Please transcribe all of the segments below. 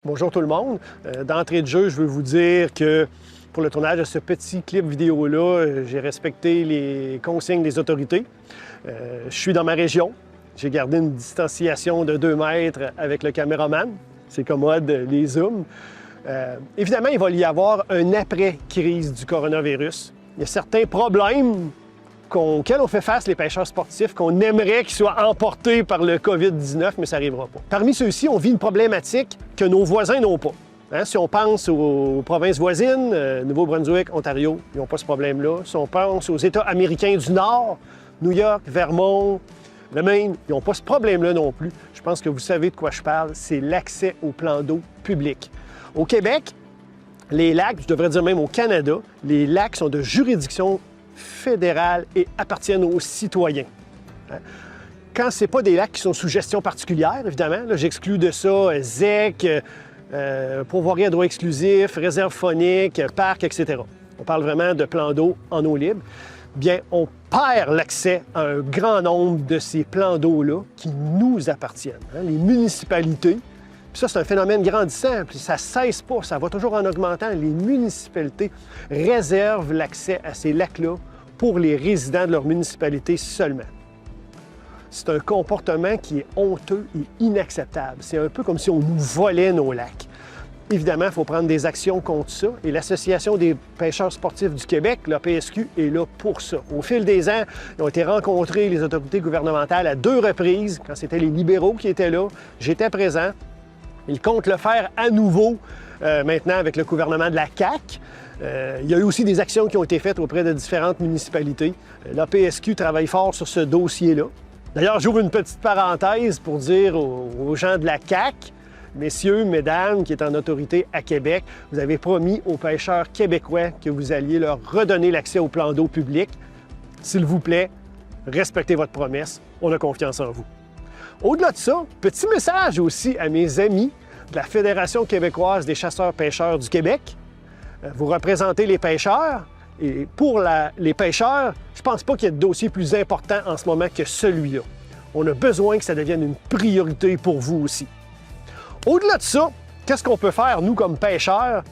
Bonjour tout le monde. D'entrée de jeu, je veux vous dire que pour le tournage de ce petit clip vidéo-là, j'ai respecté les consignes des autorités. Je suis dans ma région. J'ai gardé une distanciation de 2 mètres avec le caméraman. C'est commode, les zooms. Évidemment, il va y avoir un après-crise du coronavirus. Il y a certains problèmes auxquels on fait face, les pêcheurs sportifs, qu'on aimerait qu'ils soient emportés par le COVID-19, mais ça n'arrivera pas. Parmi ceux-ci, on vit une problématique que nos voisins n'ont pas. Si on pense aux provinces voisines, Nouveau-Brunswick, Ontario, ils n'ont pas ce problème-là. Si on pense aux États américains du Nord, New York, Vermont, le Maine, ils n'ont pas ce problème-là non plus. Je pense que vous savez de quoi je parle, c'est l'accès aux plans d'eau publics. Au Québec, les lacs, je devrais dire même au Canada, les lacs sont de juridiction fédérale et appartiennent aux citoyens. Quand ce n'est pas des lacs qui sont sous gestion particulière, évidemment, j'exclus de ça ZEC, pourvoirie à droit exclusif, réserve faunique, parc, etc. On parle vraiment de plans d'eau en eau libre. Bien, on perd l'accès à un grand nombre de ces plans d'eau-là qui nous appartiennent. Les municipalités, puis ça, c'est un phénomène grandissant, puis ça ne cesse pas, ça va toujours en augmentant. Les municipalités réservent l'accès à ces lacs-là pour les résidents de leur municipalité seulement. C'est un comportement qui est honteux et inacceptable. C'est un peu comme si on nous volait nos lacs. Évidemment, il faut prendre des actions contre ça, et l'Association des pêcheurs sportifs du Québec, la PSQ, est là pour ça. Au fil des ans, ils ont été rencontrés, les autorités gouvernementales, à 2 reprises, quand c'était les libéraux qui étaient là. J'étais présent. Ils comptent le faire à nouveau maintenant avec le gouvernement de la CAQ. Il y a eu aussi des actions qui ont été faites auprès de différentes municipalités. La PSQ travaille fort sur ce dossier-là. D'ailleurs, j'ouvre une petite parenthèse pour dire aux gens de la CAQ, messieurs, mesdames, qui est en autorité à Québec, vous avez promis aux pêcheurs québécois que vous alliez leur redonner l'accès au plan d'eau public. S'il vous plaît, respectez votre promesse. On a confiance en vous. Au-delà de ça, petit message aussi à mes amis de la Fédération québécoise des chasseurs-pêcheurs du Québec. Vous représentez les pêcheurs, et pour les pêcheurs, je ne pense pas qu'il y ait de dossier plus important en ce moment que celui-là. On a besoin que ça devienne une priorité pour vous aussi. Au-delà de ça, qu'est-ce qu'on peut faire, nous, comme pêcheurs?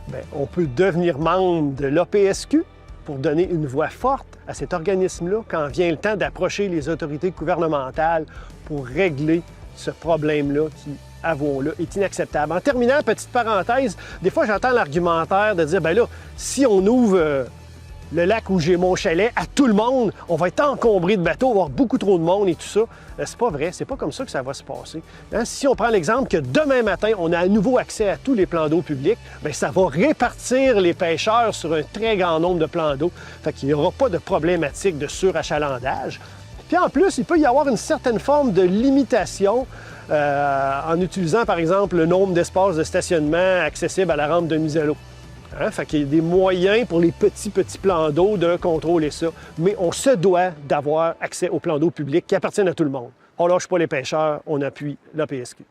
Bien, on peut devenir membre de l'APSQ pour donner une voix forte à cet organisme-là quand vient le temps d'approcher les autorités gouvernementales pour régler ce problème-là qui, avouons-le, est inacceptable. En terminant, petite parenthèse, des fois j'entends l'argumentaire de dire, bien là, si on ouvre le lac où j'ai mon chalet à tout le monde, on va être encombré de bateaux, avoir beaucoup trop de monde et tout ça. C'est pas vrai, c'est pas comme ça que ça va se passer. Si on prend l'exemple que demain matin, on a à nouveau accès à tous les plans d'eau publics, bien, ça va répartir les pêcheurs sur un très grand nombre de plans d'eau. Fait qu'il n'y aura pas de problématique de surachalandage. Puis en plus, il peut y avoir une certaine forme de limitation en utilisant, par exemple, le nombre d'espaces de stationnement accessibles à la rampe de mise à l'eau. Fait qu'il y a des moyens pour les petits plans d'eau de contrôler ça. Mais on se doit d'avoir accès aux plans d'eau publics qui appartiennent à tout le monde. On lâche pas les pêcheurs, on appuie la PSQ.